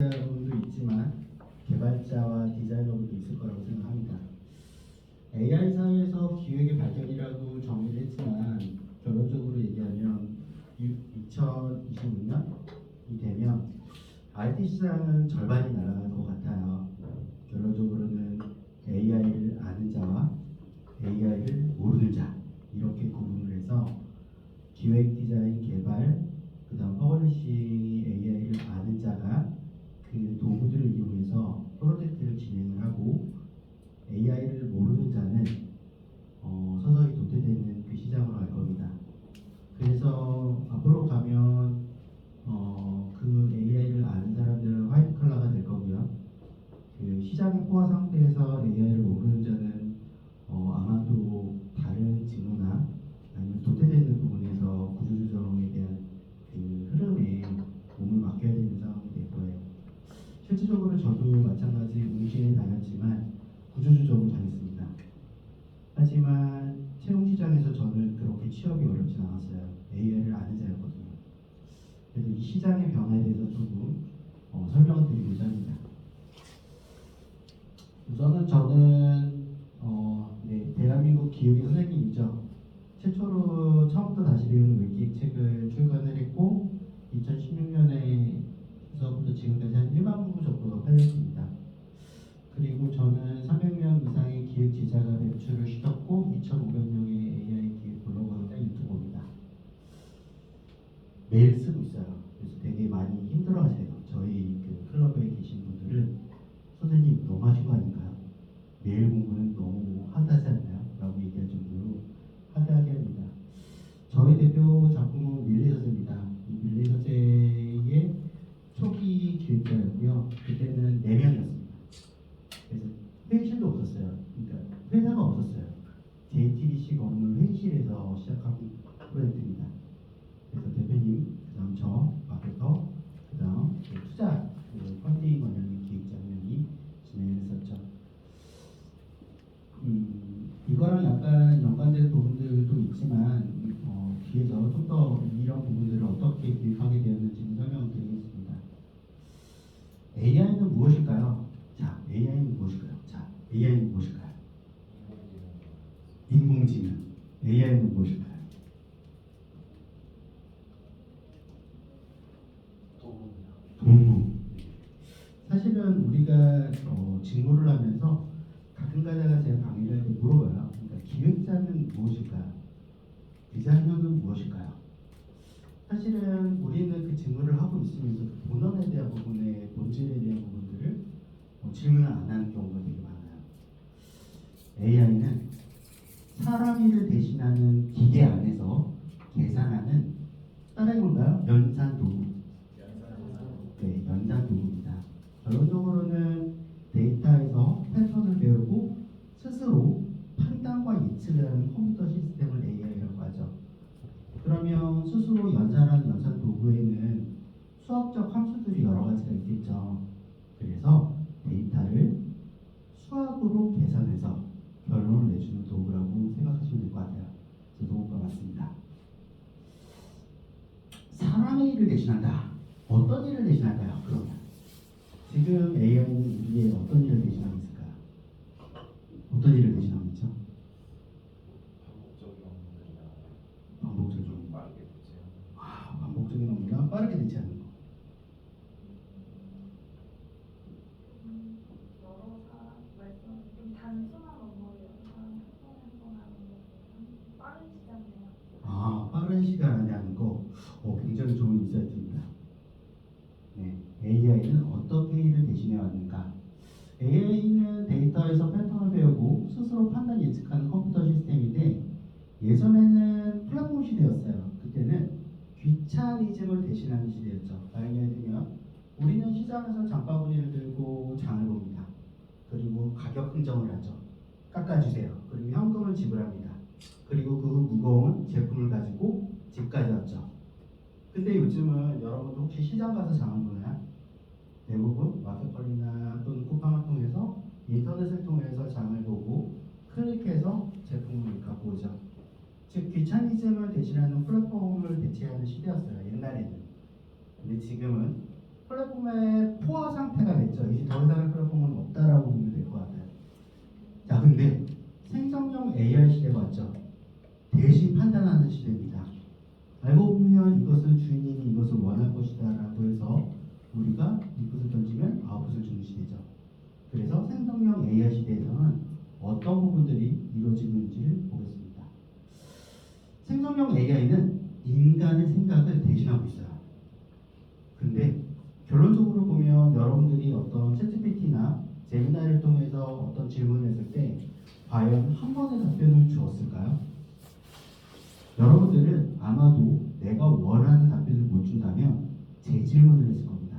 분도 있지만 개발자와 디자이너분도 있을 거라고 생각합니다. AI 사회에서 기획의 발전이라고 정의를 했지만 결론적으로 얘기하면 2026년이 되면 IT 시장은 절반이 날아갈 것 같아요. 결론적으로는 AI를 아는 자와 AI를 모르는 자 이렇게 구분을 해서 기획, 디자인, 개발, 그 다음 퍼블리싱이 AI를 아는 자가 그 도구들을 이용해서 프로젝트를 진행을 하고 AI를 모르는 자는 서서히 도태되는 그 시장으로 갈 겁니다. 그래서 앞으로 가면 그 AI를 아는 사람들은 화이트 컬러가 될 거고요. 그 시장의 포화 상태에서 AI를 모르는 자는 아마도 다른 직무나 아니면 도태되는 부분에서 구조조정에 대한 그 흐름에 몸을 맡겨야 되는 상황이 될 거예요. 실질적으로 저도 마찬가지 응시에 다녔지만 구조조정을 당했습니다. 하지만 채용시장에서 저는 그렇게 취업이 어렵진 않았어요. AI를 아는 자였거든요. 그래서 이 시장의 변화에 대해서 조금 설명을 드리고자 합니다. 우선은 저는 대한민국 기획의 선생님이죠. 최초로 처음부터 다시 배우는 웹기획 책을 출간을 했고 2016년에서부터 지금까지 한 1만 부 정도가 팔렸습니다. 그리고 저는 300명 이상의 기획 제자가 배출을 시켰고 2,500명의 AI 기획 블로거나 유튜버입니다. 매일 쓰고 있어요. 그래서 되게 많이 힘들어하세요. 저희 그 클럽에 계신 분들은 선생님 너무 하신 거 아닌가요? 매일 공부는 너무 하다하지 않나요? 라고 얘기할 정도로 하다하게 합니다. 저희 대표 작품은 밀레 서재입니다. 이 밀레 서재의 초기 기획자였고요. 그때는 4명이었습니다. 그래서 회의실도 없었어요. 그러니까 회사가 없었어요. JTBC 건물 회의실에서 시작한 프로젝트입니다. 그래서 대표님, 그 다음 저, 마케터, 그 다음 투자, 펀딩 관련된 기획자분이 진행을 했었죠. 이거랑 약간 연관된 부분들도 있지만 뒤에서 좀 더 이런 부분들을 어떻게 기획하게 되었는지 설명을 드리겠습니다. AI는 무엇일까요? 자, AI는 무엇일까요? 자, AI는 무엇일까요? 인공지능. AI는 무엇일까요? 도구. 사실은 우리가 직무를 하면서 가끔 가다가 제가 강의를 할 때 물어봐요. 그러니까 기획자는 무엇일까요? 디자이너는 무엇일까요? 사실은 우리는 그 직무를 하고 있으면서 그 본원에 대한 부분의 본질에 대한 부분들을 질문을 안 하는 경우가 되게 많아요. AI는 사람 일을 대신하는 기계 안에서 계산하는 따라해볼까요? 연산 도구. 네, 연산 도구입니다. 결론적으로는 데이터에서 패턴을 배우고 스스로 판단과 예측을 하는 컴퓨터 시스템을 AI라고 하죠. 그러면 스스로 연산하는 연산 도구에는 수학적 함수들이 여러 가지가 있겠죠. 그래서 데이터를 수학으로 계산해서 결론을 내주는 도구라고 생각하시면 될 것 같아요. 저 도구가 맞습니다. 사람의 일을 대신한다. 어떤 일을 대신할까요? 그러면 지금 AI는 우리의 어떤 일을 대신하고 있을까요? 어떤 일을 대신하고 있죠? 반복적인 빠르게 대체하는. 반복적인 업무나 빠르게 대체하는 거. 여러 사람 말씀 좀 단순한 업무를 한 번 하는 거 빠른 시간 내에 빠른 시간 안에 하는 거. 굉장히 좋은 인사이트입니다. 네, AI는 어떻게 일을 대신해 왔는가? AI는 데이터에서 패턴을 배우고 스스로 판단 예측하는 컴퓨터 시스템인데 예전에는 플랫폼 시대였어요. 그때는 귀차니즘을 대신하는 시대였죠. 예를 들면 우리는 시장에서 장바구니를 들고 장을 봅니다. 그리고 가격 흥정을 하죠. 깎아주세요. 그리고 현금을 지불합니다. 그리고 그 무거운 제품을 가지고 집까지 왔죠. 근데 요즘은 여러분도 혹시 시장 가서 장을 보나요? 대부분 마켓컬리나 또는 쿠팡을 통해서 인터넷을 통해서 장을 보고 클릭해서 제품을 갖고 오죠. 즉 귀차니즘을 대신하는 플랫폼을 대체하는 시대였어요. 옛날에는. 근데 지금은 플랫폼의 포화 상태가 됐죠. 이제 더 이상의 플랫폼은 없다라고 보면 될 것 같아요. 자, 근데 생성형 AI 시대가 왔죠. 대신 판단하는 시대입니다. 알고 보면 이것은 주인님이 이것을 원할 것이다라고 해서 우리가 인풋을 던지면 아웃풋을 주는 시대죠. 그래서 생성형 AI 시대에서는 어떤 부분들이 이루어지는지를 보겠습니다. 생성형 AI는 인간의 생각을 대신하고 있어요. 근데 결론적으로 보면 여러분들이 어떤 챗GPT나 제미나이를 통해서 어떤 질문을 했을 때 과연 한 번의 답변을 주었을까요? 여러분들은 아마도 내가 원하는 답변을 못 준다면 재질문을 했을 겁니다.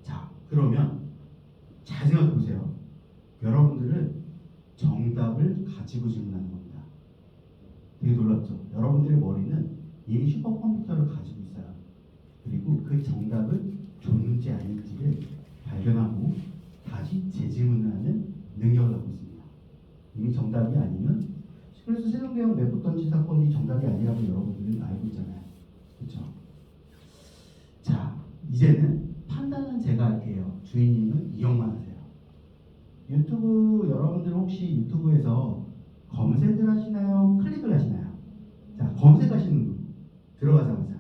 자, 그러면 잘 생각해 보세요. 여러분들은 정답을 가지고 질문하는 겁니다. 되게 놀랍죠? 여러분들의 머리는 이미 슈퍼컴퓨터를 가지고 있어요. 그리고 그 정답을 줬는지 아닌지를 발견하고 다시 재질문을 하는 능력을 갖고 있습니다. 이미 정답이 아니면, 그래서 세종대왕 매복 던지 사건이 정답이 아니라고 여러분들은 알고 있잖아요. 그렇죠? 자, 이제는 판단은 제가 할게요. 주인님은 이용만 하세요. 유튜브, 여러분들 혹시 유튜브에서 검색을 하시나요? 클릭을 하시나요? 자, 검색하시는 분 들어가자마자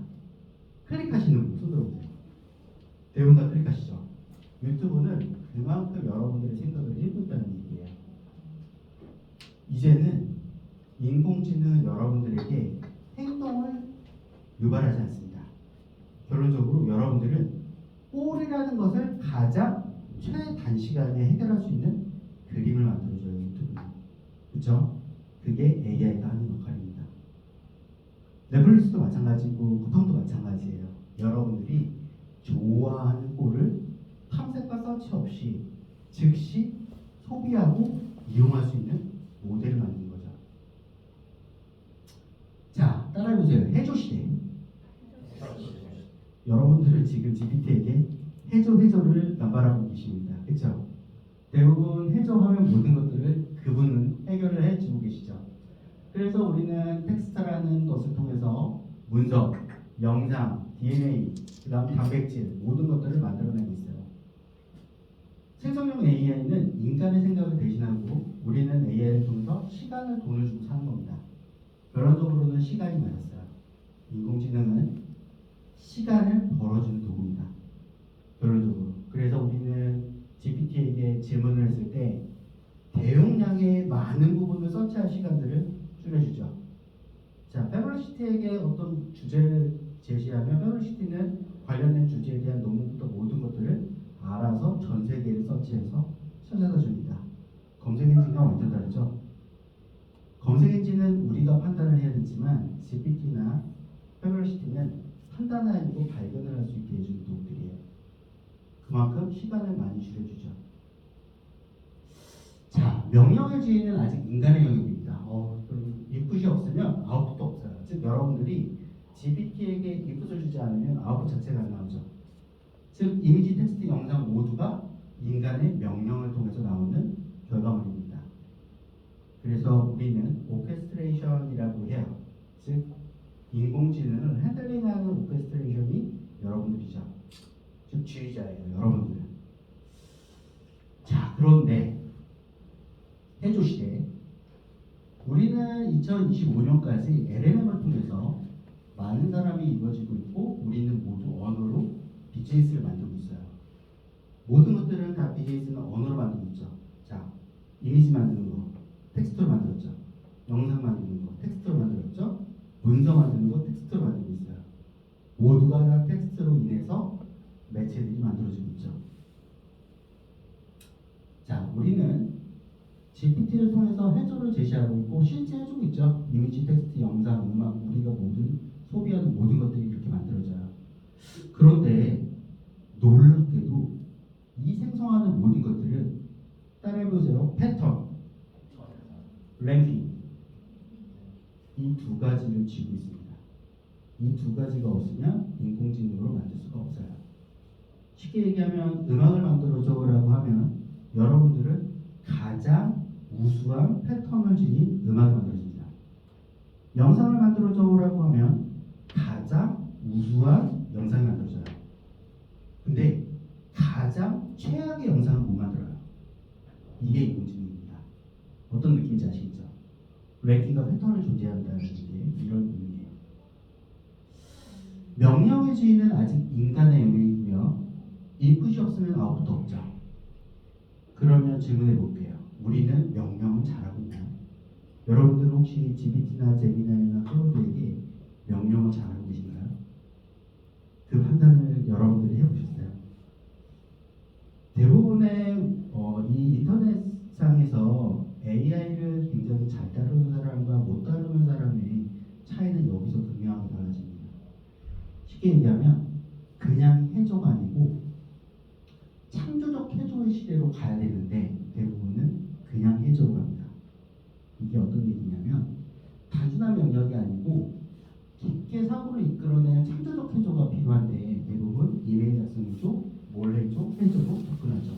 클릭하시는 분 손 들어보세요. 대부분 다 클릭하시죠? 유튜브는 그만큼 여러분들의 생각을 읽고 있다는 얘기예요. 이제는 인공지능은 여러분들에게 행동을 유발하지 않습니다. 결론적으로 여러분들은 꼴이라는 것을 가장 최단시간에 해결할 수 있는 그림을 만들어줘요. 유튜브는. 그렇죠? 그게 AI가 하는 역할입니다. 넷플릭스도 마찬가지고 쿠팡도 마찬가지예요. 여러분들이 좋아하는 꼴을 탐색과 서치 없이 즉시 소비하고 이용할 수 있는 모델을 만드는 거죠. 자, 따라해보세요. 해조시대. 여러분들은 지금 GPT에게 해조를 남발하고 계십니다. 그렇죠? 대부분 해조하면 모든 것들을 그분은 해결을 해주고 계시죠. 그래서 우리는 텍스트라는 것을 통해서 문서, 영상, DNA, 그 다음 단백질 모든 것들을 만들어내고 있어요. 생성형 AI는 인간의 생각을 대신하고 우리는 AI를 통해서 시간을 돈을 주고 사는 겁니다. 결론적으로는 시간이 맞았어요. 인공지능은 시간을 벌어주는 도구입니다. 결론적으로. 그래서 우리는 GPT에게 질문을 했을 때 대용량의 많은 부분을 서치할 시간들을 줄여주죠. 자, 페블리시티에게 어떤 주제를 제시하면 페블리시티는 관련된 주제에 대한 논문부터 모든 것들을 알아서 전 세계를 서치해서 찾아다 줍니다. 검색 엔진과 완전 다르죠. 검색 엔진은 우리가 판단을 해야 되지만 GPT나 페블리시티는 판단하고 발견을 할 수 있게 해주는 도구들이에요. 그만큼 시간을 많이 줄여주죠. 자, 명령의 주인은 아직 인간의 영역입니다. 그럼 인풋이 없으면 아웃풋도 없어요. 즉 여러분들이 GPT에게 인풋을 주지 않으면 아웃풋 자체가 안 나오죠. 즉 이미지, 텍스트, 영상 모두가 인간의 명령을 통해서 나오는 결과물입니다. 그래서 우리는 오케스트레이션이라고 해요. 즉 인공지능을 핸들링하는 오케스트레이션이 여러분들이죠. 즉 지휘자예요. 여러분들. 자, 그런데 해조시대 우리는 2025년까지 LLM을 통해서 많은 사람이 이루어지고 있고 우리는 모두 언어로 비즈니스를 만들고 있어요. 모든 것들은 다 비즈니스는 언어로 만들고 있죠. 자, 이미지 만드는 거 텍스트로 만들었죠. 영상 만드는 거 텍스트로 만들었죠. 문서 만드는 거 텍스트로 만들고 있어요. 모두가 다 텍스트로 인해서 매체들이 만들어지고 있죠. 자, 우리는 GPT를 통해서 해조를 제시하고 있고 실제 해주고 있죠. 이미지, 텍스트, 영상, 음악 우리가 모든 소비하는 모든 것들이 그렇게 만들어져요. 그런데 놀랍게도 이 생성하는 모든 것들은 따라해보세요. 패턴, 랭킹 이 두 가지를 쥐고 있습니다. 이 두 가지가 없으면 인공지능으로 만들 수가 없어요. 쉽게 얘기하면 음악을 만들어줘라고 하면 여러분들은 가장 우수한 패턴을 지닌 음악을 만들어줍니다. 영상을 만들어줘라고 하면 가장 우수한 영상이 만들어져요. 가장 최악의 영상을 못 만들어요. 이게 인공지능입니다. 어떤 느낌인지 아시겠죠? 랭킹과 패턴을 존재한다는 게 이런 의미예요. 명령의 주인은 아직 인간의 영역이고요. 인풋이 없으면 아웃풋도 없죠. 그러면 질문해 볼게요. 우리는 명령을 잘하고 있나요? 여러분들은 혹시 GPT나 제미나이나 클로드에게 명령을 잘하고 계신가요? 그 판단을 여러분들이 해보셨어요? 대부분의 이 인터넷상에서 AI를 굉장히 잘 다루는 사람과 못 다루는 사람의 차이는 여기서 분명하게 달라집니다. 쉽게 얘기하면 그냥 해조가 아니고 창조적 해조의 시대로 가야 되는데 대부분은 그냥 해조로 갑니다. 이게 어떤 얘기냐면 단순한 명령이 아니고 깊게 사고를 이끌어내는 창조적 해조가 필요한데 대부분 이메일 작성해조, 몰래조, 해조로 접근하죠.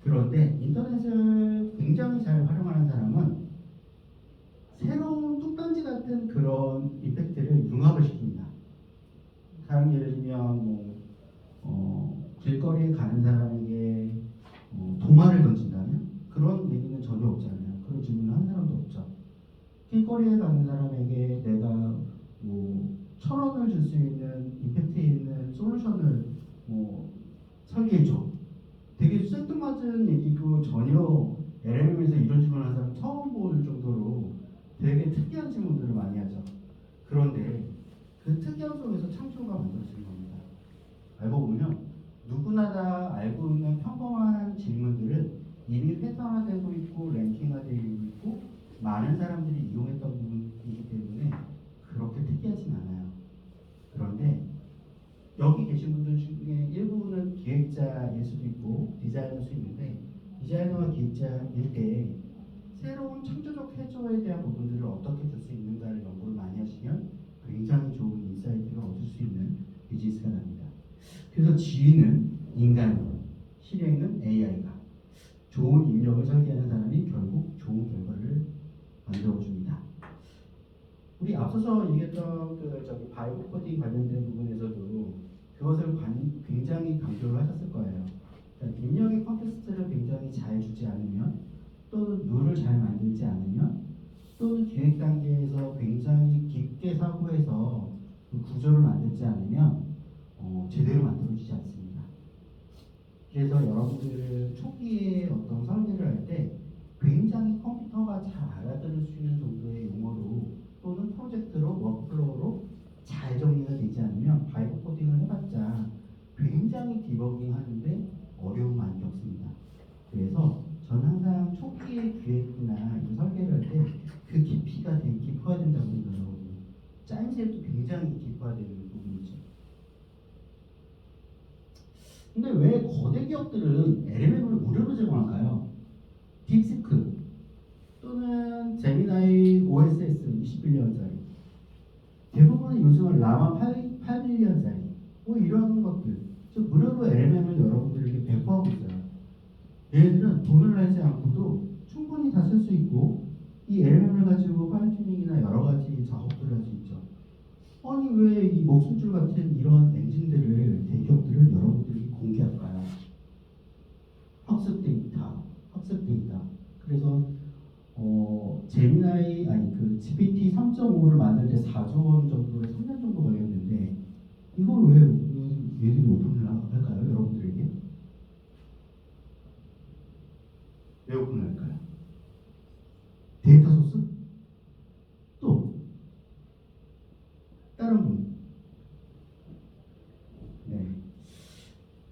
그런데 인터넷을 굉장히 잘 활용하는 사람은 새로운 뚝단지 같은 그런 이펙트를 융합을 시킵니다. 다른 예를 들면 길거리에 가는 사람에게 도마를 던진다면 그런 얘기는 전혀 없잖아요. 그런 질문을 한 사람도 없죠. 길거리에 가는 사람에게 내가 1,000원을 줄 수 있는 임팩트 있는 솔루션을 설계해줘. 되게 생뚱맞은 얘기고 전혀 LLM에서 이런 질문을 하는 사람 처음 볼 정도로 되게 특이한 질문들을 많이 하죠. 그런데 그 특이함 속에서 창조가 만들어지는 겁니다. 알고 보면 누구나 다 알고 있는 평범한 질문들은 이미 패턴화되고 있고 랭킹화되고 있고 많은 사람들이 이용했던 부분이기 때문에 그렇게 특이하진 않아요. 그런데 여기 계신 분들 중에 일부는 기획자일 수도 있고 디자이너일 수 있는데 디자이너와 기획자일 때 새로운 창조적 해조에 대한 부분들을 어떻게 줄 수 있는가를 연구를 많이 하시면 굉장히 좋은 인사이트를 얻을 수 있는 비즈니스가 납니다. 그래서 지휘는 인간이, 실행은 AI가, 좋은 입력을 설계하는 사람이 결국 좋은 결과를 만들어줍니다. 우리 앞서서 얘기했던 바이오 코딩 관련된 부분에서도 그것을 굉장히 강조를 하셨을 거예요. 그러니까 입력의 컨텍스트를 굉장히 잘 주지 않으면 또는 룰을 잘 만들지 않으면 또는 기획 단계에서 굉장히 깊게 사고해서 그 구조를 만들지 않으면 제대로 만들어지지 않습니다. 그래서 여러분들 초기에 어떤 설계를 할 때 굉장히 컴퓨터가 잘 알아들을 수 있는 정도의 용어로 또는 프로젝트로 워크플로우로 잘 정리가 되지 않으면 바이브 코딩을 해봤자 굉장히 디버깅 하는데 어려움 많이 겪습니다. 그래서 저는 항상 초기의 기획이나 설계를 할 때 그 깊이가 되게 깊어야 된다고 생각하거든요. 짜임새도 굉장히 깊어야 되는 부분이죠. 근데 왜 거대 기업들은 LLM을 무료로 제공할까요? 딥시크 또는 제미나이 OSS 21년짜리 대부분은 요즘은 라마 8빌리언짜리 이런 것들 무료로 LLM을 여러분들에게 배포하고 있어요. 얘네들은 돈을 내지 않고도 충분히 다 쓸 수 있고 이 LLM을 가지고 파인튜닝이나 여러 가지 작업들을 할 수 있죠. 아니 왜 이 목숨줄 같은 이런 엔진들을 대기업들은 여러분들이 공개할까요? 학습 데이터. 그래서 제미나이 GPT 3.5를 만들 때 4조 원 정도에 3년 정도 걸렸는데 이걸 왜 얘들이 오픈을 할까요? 여러분들에게 왜 오픈을 할까요? 데이터 소스? 또 다른 분. 네.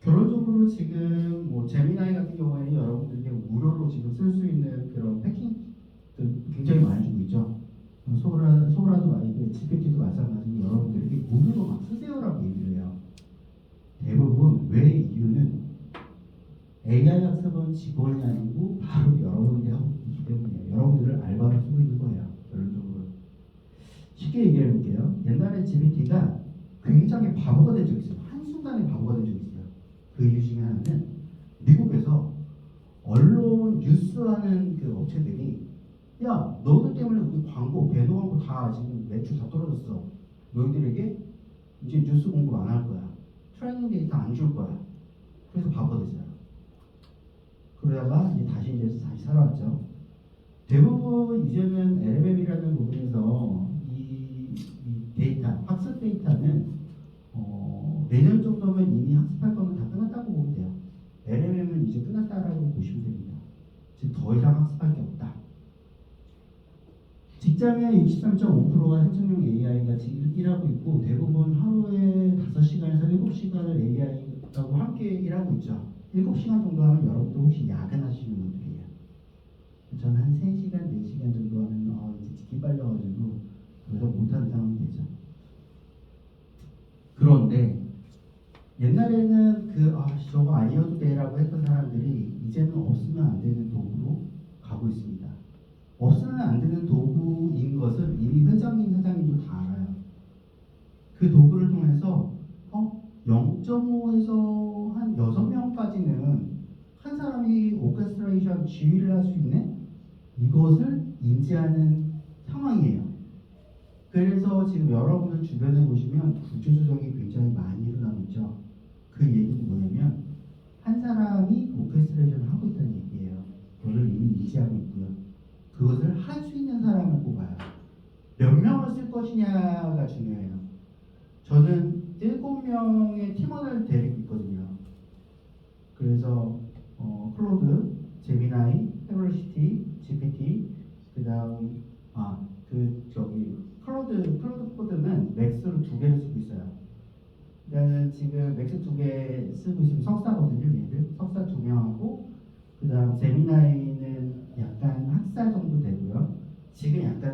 결론적으로 지금 제미나이 같은 경우에는 여러분들에게 무료로 지금 쓸 수 있는 그런 패킹들 굉장히 많이 주고 있죠. 소라도 많이, GPT도 마찬가지로 여러분들에게 무료로 막 쓰세요라고 얘기를 해요. 대부분 왜 이유는 AI 학습은 직원이 아니고 바로 여러분들이 하고 있기 때문이에요. 여러분들을 알바로 쓰고 있는 거예요. 결론적으로. 쉽게 얘기해 볼게요. 옛날에 GPT가 굉장히 바보가 된 적이 있어요. 한순간에 바보가 된 적이 있어요. 그 이유 중에 하나는 미국에서 언론 뉴스하는 그 업체들이 야 너희들 때문에 우리 광고, 배너 광고 다 지금 매출 다 떨어졌어. 너희들에게 이제 뉴스 공부 안 할 거야. 트레이닝 데이터 안 줄 거야. 그래서 바보가 됐어요. 그러다가 이제 다시 살아왔죠. 대부분 이제는 LLM이라는 부분에서 이 데이터, 학습 데이터는 내년 정도면 이미 학습할 거는 다 끝났다고 보면 돼요. LLM은 이제 끝났다라고 보시면 됩니다. 즉 더 이상 학습할 게 없다. 직장의 63.5%가 생성형 AI가 지금 일하고 있고 대부분 하루에 5시간에서 7시간을 AI하고 함께 일하고 있죠. 7시간 정도 하면 여러분도 혹시 야근하시는 분들이에요. 저는 한 3시간, 4시간 정도 하면 이제 기 빨려가지고 더 이상 못하는 상황이 되죠. 그런데 옛날에는 저거 아니어도 돼라고 했던 사람들이 이제는 없으면 안 되는 도구로 가고 있습니다. 없으면 안 되는 도구인 것을 이미 사장님도 다 알아요. 그 도구를 통해서 0.5에서 한 6명까지는 한 사람이 오케스트레이션 지휘를 할 수 있는 이것을 인지하는 상황이에요. 그래서 지금 여러분들 주변에 보시면 구조조정이 굉장히 많이 일어나고 있죠. 그 얘기는 뭐냐면 한 사람이 오케스트레이션을 하고 있다는 얘기예요. 그걸 이미 인지하고 있고요. 그것을 할 수 있는 사람을 뽑아요. 몇 명을 쓸 것이냐가 중요해요. 저는 7명의 팀원을 데리고 있거든요. 그래서 클로드, 제미나이, 페블리시티, GPT, 그다음 클로드 코드는 맥스로 2개를 쓰고 있어요. 그러니까 지금 맥스 2개 쓰고 있으면 석사거든요. 얘들 석사 2명하고 그다음 제미나이는 약간 학사 정도 되고요. 지금 약간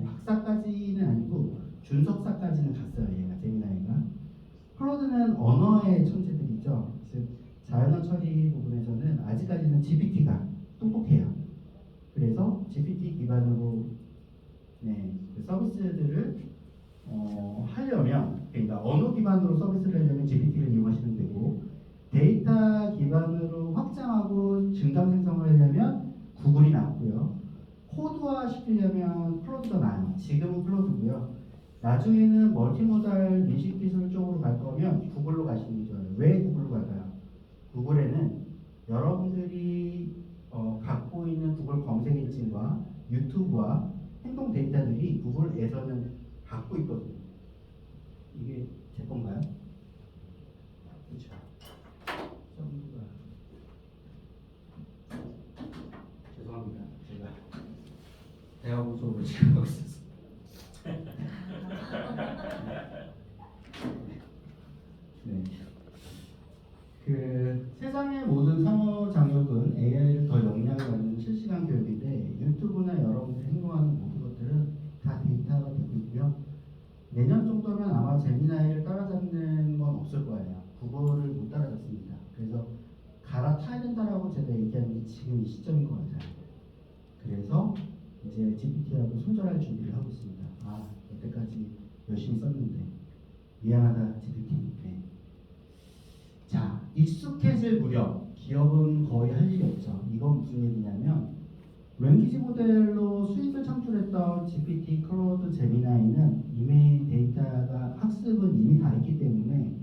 박사까지는 아니고 준석사까지는 갔어요. 얘가 제미나이가. 클로드는 언어의 천재들이죠. 즉 자연어 처리 부분에서는 아직까지는 GPT가 똑똑해요. 그래서 GPT 기반으로 그 서비스들을 하려면, 그러니까 언어 기반으로 서비스를 하려면 GPT를 이용하시면 되고, 데이터 기반으로 확장하고 증강 생성을 하려면 구글이 낫고요. 코드화 시키려면 클로드가 나아요. 지금은 클로드고요. 나중에는 멀티모달 인식 기술 쪽으로 갈 거면 구글로 가시는 게 좋아요. 왜 구글로 갈까요? 구글에는 여러분들이 갖고 있는 구글 검색 엔진과 유튜브와 행동 데이터들이 구글에서는 갖고 있거든요. 이게 제 건가요? 그렇죠. 죄송합니다. 제가 대화부 수업을 지금 하고 있었어요. 네. 세상의 모든 상호 장역은 AI를 더 역량을 갖는 실시간 교육인데 유튜브나 여러분들 행동하는 모든 것들은 다 데이터가 되고 있고요. 내년 정도면 아마 제미나이를 따라잡는 건 없을 거예요. 구글을 못 따라잡습니다. 그래서 갈아타야 된다라고 제가 얘기하는 게 지금 이 시점인 것 같아요. 그래서 이제 GPT하고 손절할 준비를 하고 있습니다. 여태까지 열심히 썼는데 미안하다 GPT. 네. 자, 익숙해질 무렵 기업은 거의 할 일이 없죠. 이건 무슨 얘기냐면 랭귀지 모델로 수익을 창출했던 GPT, 클로드, 제미나이는 이미 데이터가 학습은 이미 다 있기 때문에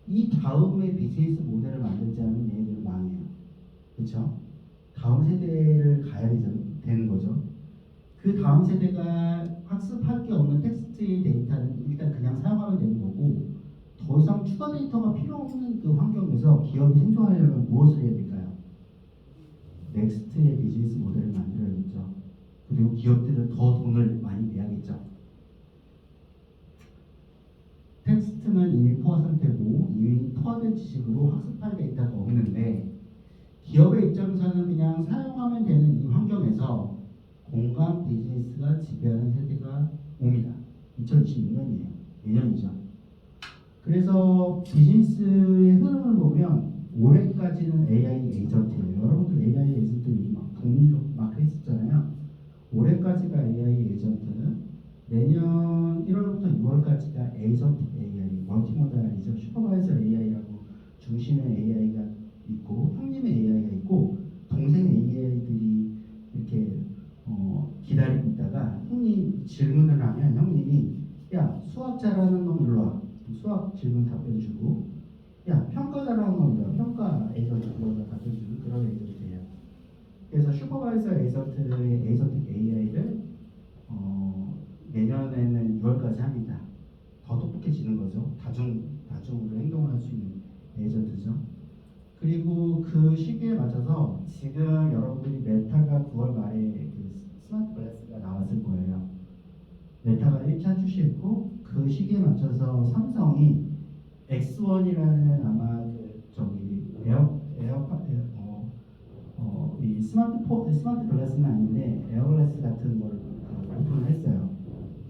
이 다음에 비즈니스 모델을 만들지 않으면 얘네들은 망해요. 그렇죠? 다음 세대를 가야 되는 거죠. 그 다음 세대가 학습할 게 없는 텍스트의 데이터는 일단 그냥 사용하면 되는 거고 더 이상 추가 데이터가 필요 없는 그 환경에서 기업이 생존하려면 무엇을 해야 될까요? 넥스트의 비즈니스 모델을 만들어야겠죠. 그리고 기업들은 더 돈을 많이 내야겠죠. 텍스트는 이미 포화 상태고 이미 포화된 지식으로 학습할 데이터가 없는데 기업의 입장에서는 그냥 사용하면 되는 이 환경에서 공감 비즈니스가 지배하는 세대가 옵니다. 2026년이에요. 내년이죠. 그래서 비즈니스의 흐름을 보면 올해까지는 AI 에이전트예요. 여러분들 AI 에이전트 요즘 막 붐이 막 했었잖아요. 올해까지가 AI 에이전트는 내년 1월부터 6월까지가 에이전트 AI, 멀티모달이죠. 슈퍼바이저 AI라고 중심의 AI가 있고 형님의 AI가 있고 동생 AI들이 이렇게 기다리고 있다가 형님 질문을 하면 형님이 야 수학 잘하는 놈 일로 와. 수학 질문 답변 주고 야 평가 잘하는 놈 일로 와. 평가 에이전트의 에이전트 AI를 내년에는 6월까지 합니다. 더 똑똑해지는 거죠. 다중으로 행동을 할 수 있는 에이전트죠. 그리고 그 시기에 맞춰서 지금 여러분들이 메타가 9월 말에 그 스마트 글래스가 나왔을 거예요. 메타가 1차 출시했고 그 시기에 맞춰서 삼성이 X1이라는 아마 그 저기 이 스마트 글라스는 아닌데 에어글라스 같은 걸 오픈을 했어요.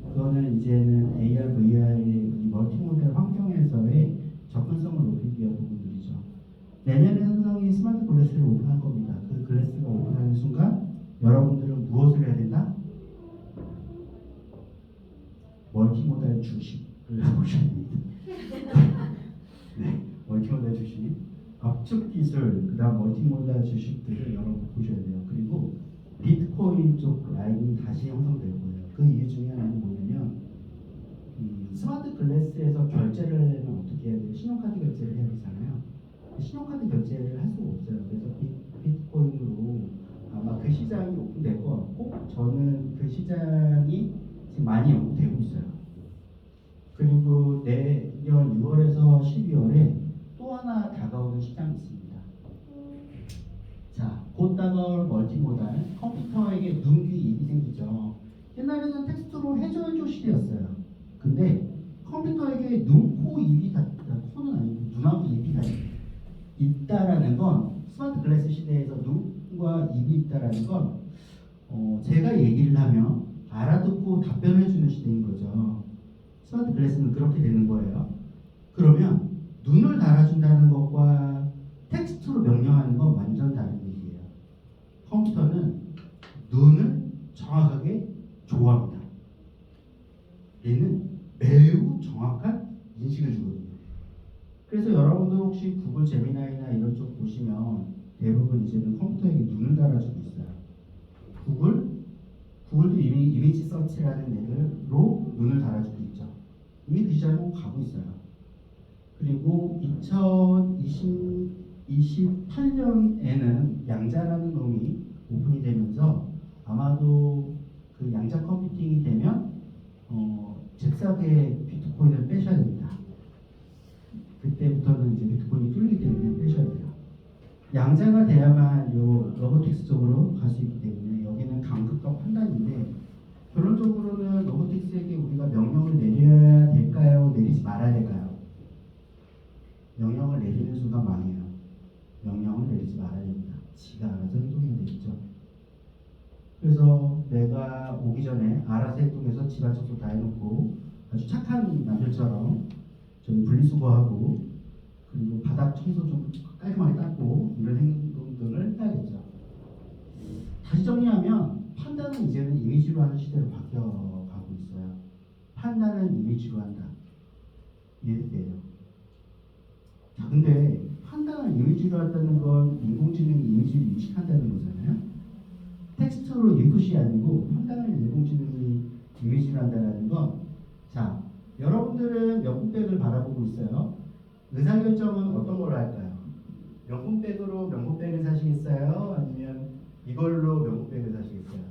그거는 이제는 AR, VR의 이 멀티모델 환경에서의 접근성을 높이기 위한 부분들이죠. 내년에 삼성이 스마트 글래스를 오픈할 겁니다. 그 글래스가 오픈하는 순간 여러분들은 무엇을 해야 된다? 멀티모델 주식을 보셔야 됩니다. 네, 멀티모델 주식, 압축 기술, 그다음 멀티모델 주식들을 여러분 보셔야 돼요. 그리고 비트코인 쪽 라인이 다시 형성될 거예요. 그 이유 중에 하나는 뭐냐면 스마트 글래스에서 결제를 하려면 어떻게 해야 돼요? 신용카드 결제를 해야 되잖아요. 신용카드 결제를 할 수가 없어요. 그래서 비트코인으로 아마 그 시장이 오픈될 것 같고 저는 그 시장이 지금 많이 연구되고 있어요. 그리고 내년 6월에서 12월에 또 하나 다가오는 시장이 있습니다. 자, 곧 다가올 멀티모달, 컴퓨터에게 눈, 귀, 입이 생기죠. 옛날에는 텍스트로 해줘 시대였어요. 근데 컴퓨터에게 눈, 코, 입이 다, 코는 아니고 눈하고 입이 다 있다라는 건 스마트 글래스 시대에서 눈과 입이 있다라는 건 제가 얘기를 하면 알아듣고 답변을 해주는 시대인 거죠. 스마트 글래스는 그렇게 되는 거예요. 그러면 눈을 달아준다는 것과 텍스트로 명령하는 건 완전 다른 얘기예요. 컴퓨터는 눈을 정확하게 조합합니다. 얘는 매우 정확한 인식을 주거든요. 그래서 여러분들 혹시 구글 제미나이나 이런 쪽 보시면 대부분 이제는 컴퓨터에게 눈을 달아주고 있어요. 구글도 이미 이미지 서치라는 애들로 눈을 달아주고 있죠. 이미 그 시장으로 가고 있어요. 그리고 2028년에는 양자라는 놈이 오픈이 되면서 아마도 그 양자 컴퓨팅이 되면 잽싸게 비트코인을 빼셔야 됩니다. 그때부터는 이제 비트코인이 뚫리기 때문에 빼셔야 돼요. 양자가 돼야만 요 로보틱스 쪽으로 갈 수 있기 때문에 여기는 감각과 판단인데 결론적으로는 로보틱스에게 우리가 명령을 내려야 될까요? 내리지 말아야 될까요? 명령을 내리는 순간 망해요. 명령을 내리지 말아야 됩니다. 지가 알아서 행동해야 되겠죠. 그래서 내가 오기 전에 알아서 행동해서 집안 청소 다 해놓고 아주 착한 남편처럼 좀 분리수거하고 그리고 바닥 청소 좀 깔끔하게 닦고 이런 행동들을 해야겠죠. 다시 정리하면 판단은 이제는 이미지로 하는 시대로 바뀌어가고 있어요. 판단은 이미지로 한다. 이해돼요? 자, 근데 판단을 이미지로 한다는 건 인공지능이 이미지를 인식한다는 거잖아요. 텍스트로 인풋이 아니고 판단을 인공지능이 이미지로 한다는 건 자, 여러분들은 명품백을 바라보고 있어요. 의사결정은 어떤 걸로 할까요? 명품백으로 명품백을 사시겠어요? 아니면 이걸로 명품백을 사시겠어요?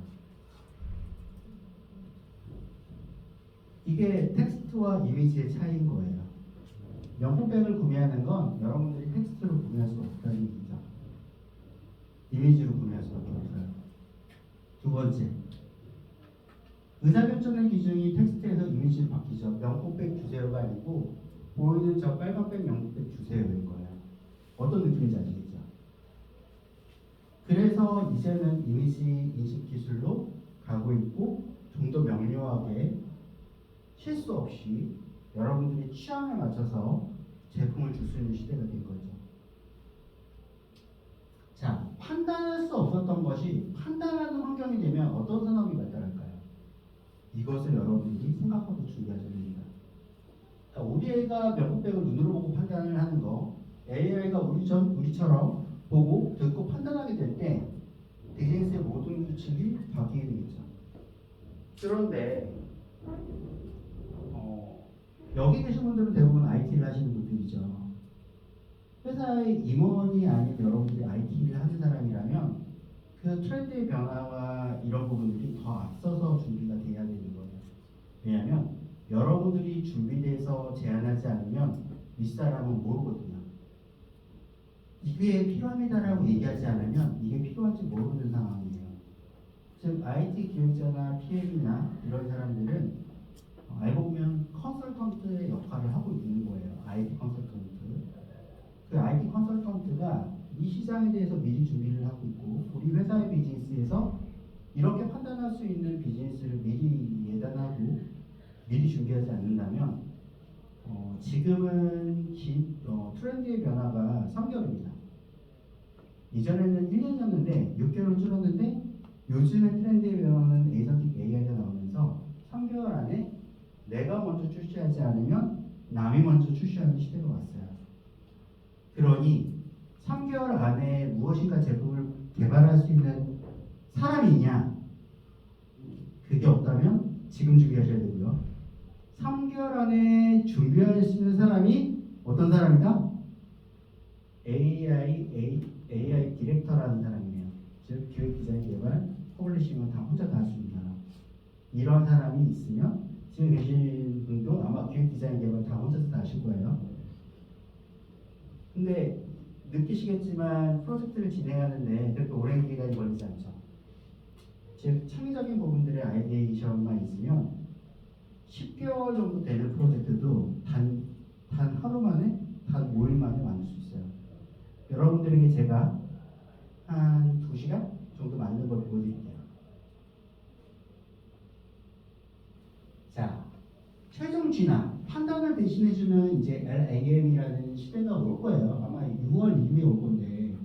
이게 텍스트와 이미지의 차이인 거예요. 명품백을 구매하는 건 여러분들이 텍스트로 구매할 수 없다는 얘기죠. 이미지로 구매할 수밖에 없어요. 두 번째, 의사결정의 기준이 텍스트에서 이미지로 바뀌죠. 명품백 주세요가 아니고 보이는 저 빨간백 명품백 주세요인 거예요. 어떤 느낌인지 아시겠죠? 그래서 이제는 이미지 인식 기술로 가고 있고 좀 더 명료하게 실수 없이 여러분들이 취향에 맞춰서 제품을 줄 수 있는 시대가 된 거죠. 자, 판단할 수 없었던 것이 판단하는 환경이 되면 어떤 산업이 발달할까요? 이것을 여러분들이 생각하고 준비하셔야 됩니다. 그러니까 우리가 명품백을 눈으로 보고 판단을 하는 거, AI가 우리처럼 보고 듣고 판단하게 될 때 비즈니스의 모든 규칙이 바뀌게 되겠죠. 그런데 여기 계신 분들은 대부분 IT를 하시는 분들이죠. 회사의 임원이 아닌 여러분들이 IT를 하는 사람이라면 그 트렌드의 변화와 더 앞서서 준비가 돼야 되는 거예요. 왜냐하면 여러분들이 준비돼서 제안하지 않으면 윗사람은 모르거든요. 이게 필요합니다라고 얘기하지 않으면 이게 필요한지 모르는 상황이에요. 즉 IT 기획자나 PM이나 이런 사람들은 알고 보면 컨설턴트의 역할을 하고 있는 거예요. IT 컨설턴트. 그 IT 컨설턴트가 이 시장에 대해서 미리 준비를 하고 있고 우리 회사의 비즈니스에서 이렇게 판단할 수 있는 비즈니스를 미리 예단하고 미리 준비하지 않는다면 지금은 트렌드의 변화가 3개월입니다. 이전에는 1년이었는데 6개월 줄었는데 요즘의 트렌드의 변화는 에이전틱 AI가 나오면서 3개월 안에 내가 먼저 출시하지 않으면 남이 먼저 출시하는 시대가 왔어요. 그러니 3개월 안에 무엇인가 제품을 개발할 수 있는 사람이 있냐? 그게 없다면 지금 준비하셔야 되고요. 3개월 안에 준비할 수 있는 사람이 어떤 사람이다? AI 디렉터라는 사람이에요. 즉 기획 디자인 개발 퍼블리싱은 다 혼자 다 할 수 있는 사람. 이런 사람이 있으면 지금 계신 분도 아마 기획 디자인 개발 다 혼자서 다 하실 거예요. 근데 느끼시겠지만 프로젝트를 진행하는데 그렇게 오랜 기간이 걸리지 않죠. 즉 창의적인 부분들의 아이디에이션만 있으면 10개월 정도 되는 프로젝트도 단 하루 만에, 단 5일 만에 만들 수 있어요. 여러분들에게 제가 한 2시간 정도 만든 걸 보여드릴게요. 자, 최종 진화, 판단을 대신해주는 이제 LAM이라는 시대가 올 거예요. 아마 6월 이후에 올 건데,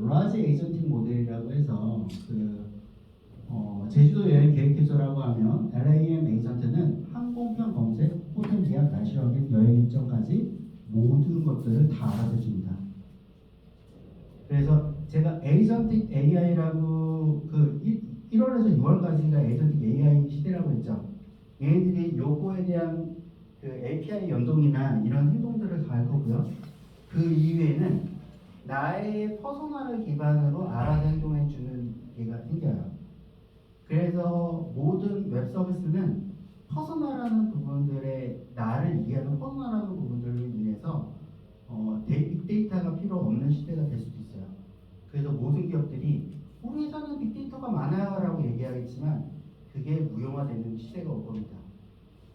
라지 에이전틱 모델이라고 해서 제주도 여행 계획해줘라고 하면 LAM 에이전트는 항공편 검색, 호텔 예약, 날씨 확인, 여행 일정까지 모든 것들을 다 알아서 줍니다. 그래서 제가 에이전틱 AI라고 1월에서 6월까지가 에이전틱 AI 시대라고 했죠. 얘네들이 요거에 대한 API 연동이나 이런 행동들을 다 할 거고요. 그 이후에는 나의 퍼소나를 기반으로 알아서 행동해주는 얘가 생겨요. 그래서 모든 웹 서비스는 퍼소나라는 부분들의 나를 이해하는 퍼소나라는 부분들로 인해서 빅데이터가 필요 없는 시대가 될 수도 있어요. 그래서 모든 기업들이 우리 회사는 빅데이터가 많아요 라고 얘기하겠지만 그게 무용화되는 시대가 올 겁니다.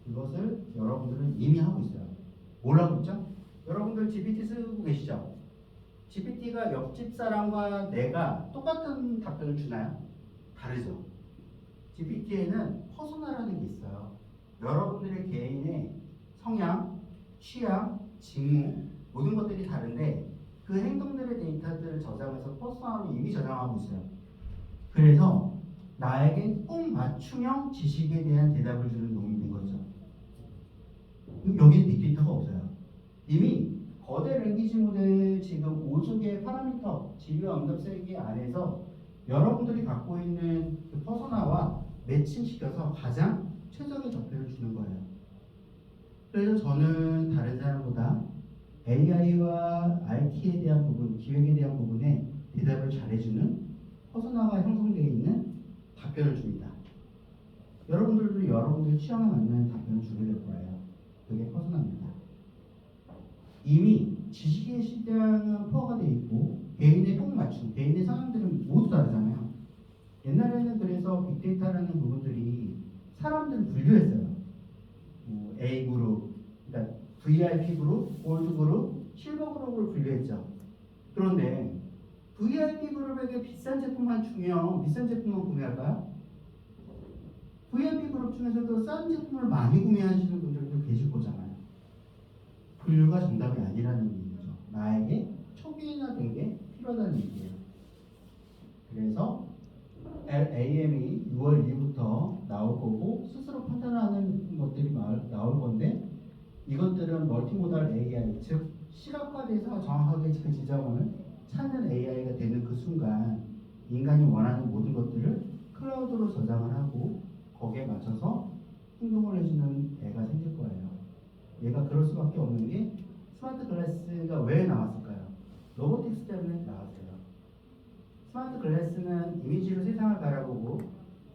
이것을 여러분들은 이미 하고 있어요. 뭘 하고 있죠? 여러분들 GPT 쓰고 계시죠? GPT가 옆집 사람과 내가 똑같은 답변을 주나요? 다르죠. GPT에는 퍼소나라는 게 있어요. 여러분들의 개인의 성향, 취향, 직무 모든 것들이 다른데 그 행동들의 데이터들을 저장해서 퍼소나로 이미 저장하고 있어요. 그래서 나에게 꼭 맞춤형 지식에 대한 대답을 주는 놈이 된 거죠. 여기는 빅데이터가 없어요. 이미 거대 랭귀지 모델 지금 5족의 파라미터, 지류와 응답 세기 안에서 여러분들이 갖고 있는 그 퍼소나와 매칭시켜서 가장 최적의 답변을 주는 거예요. 그래서 저는 다른 사람보다 AI와 IT에 대한 부분, 기획에 대한 부분에 대답을 잘해주는 퍼소나가 형성되어 있는 답변을 줍니다. 여러분들도 여러분들 취향에 맞는 답변을 주게 될 거예요. 그게 퍼소나입니다. 이미 지식의 시장은 포화가 되어 있고 개인의 꼭 맞춤, 개인의 상황들은 모두 다르잖아요. 옛날에는 그래서 빅데이터라는 부분들이 사람들을 분류했어요. A그룹, 그러니까 VIP 그룹, 골드 그룹, 실버 그룹을 분류했죠. 그런데 VIP 그룹에게 비싼 제품만 주면 비싼 제품만 구매할까요? VIP 그룹 중에서도 싼 제품을 많이 구매하시는 분들도 계실 거잖아요. 분류가 정답이 아니라는 얘기죠. 나에게 초기화된 게 필요하다는 얘기예요. 그래서 LAM이 6월 이후부터 나올 거고 스스로 판단하는 것들이 나올 건데 이것들은 멀티모달 AI, 즉 시각화돼서 정확하게 그 지점을 찾는 AI가 되는 그 순간 인간이 원하는 모든 것들을 클라우드로 저장을 하고 거기에 맞춰서 행동을 해주는 애가 생길 거예요. 얘가 그럴 수밖에 없는 게 스마트 글래스가 왜 나왔을까요? 로보틱스 때문에 나왔어요. 스마트 글래스는 이미지로 세상을 바라보고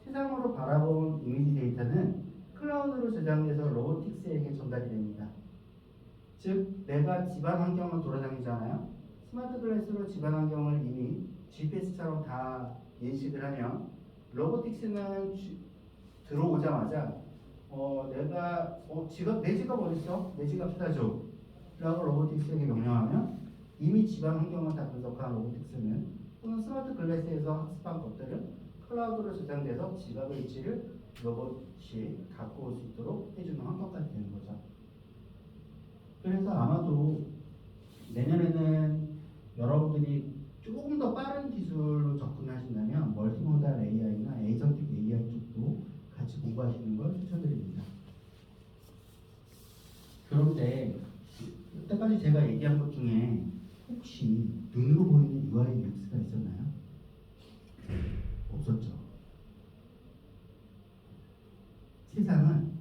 세상으로 바라본 이미지 데이터는 클라우드로 저장돼서 로보틱스에게 전달이 됩니다. 즉, 내가 집안 환경을 돌아다니잖아요. 스마트 글래스로 집안 환경을 이미 GPS처럼 다 인식을 하면 로보틱스는 들어오자마자 내가 내 지갑 어디 있어? 내 지갑 찾아줘. 라고 로보틱스에게 명령하면 이미 집안 환경을 다 분석한 로보틱스는 또는 스마트 글래스에서 학습한 것들을 클라우드로 저장돼서 지갑의 위치를 로봇이 갖고 올 수 있도록 해주는 환경까지 되는 거죠. 그래서 아마도 내년에는 여러분들이 조금 더 빠른 기술로 접근하신다면 멀티모달 AI나 에이전틱 AI 쪽도 같이 공부하시는 걸 추천드립니다. 그런데 이때까지 제가 얘기한 것 중에 혹시 눈으로 보이는 UI UX가 있었나요? 없었죠. 세상은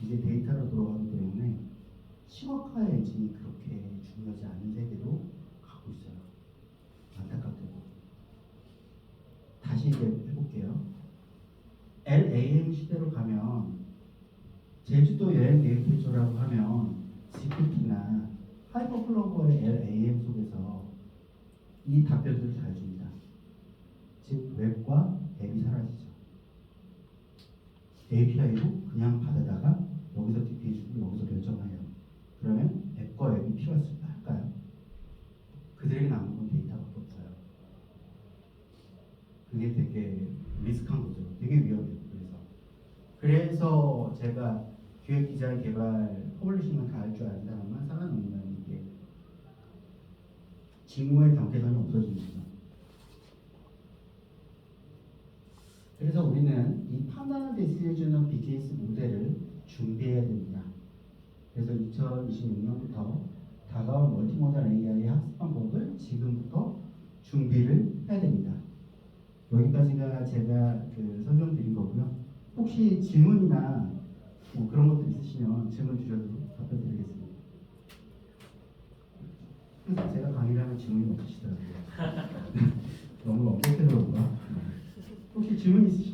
이제 데이터로 돌아가기 때문에 시각화의 엔진이 그렇게 중요하지 않은 세계로 가고 있어요. 안타깝게도. 다시 해볼게요. LAM 시대로 가면 제주도 여행 계획해줘라고 하면 GPT나 하이퍼플러버의 LAM 속에서 이 답변들을 잘 줍니다. 즉 웹과 앱이 사라지죠. API로 그냥 받아다가 여기서 DP해주고 여기서 결정해요. 그러면 앱과 앱이 필요할까요? 그들에게 남은 건 데이터밖에 없어요. 그게 되게 리스크한 거죠. 되게 위험해요. 그래서 제가 기획, 디자인, 개발, 퍼블리싱을 다 할 줄 아는 사람만 살아남는다는 게 직무의 경계선이 없어지는 거죠. 그래서 우리는 이 판단을 대시해주는 비즈니스 모델을 준비해야 됩니다. 그래서 2026년부터 다가올 멀티모달 AI의 학습 방법을 지금부터 준비를 해야 됩니다. 여기까지가 제가 설명드린 거고요. 혹시 질문이나 뭐 그런 것들 있으시면 질문 주셔도 답변드리겠습니다. 항상 제가 강의를 하면 질문이 없으시더라고요. 너무 엄격해서 그런가? 혹시 질문 있으시면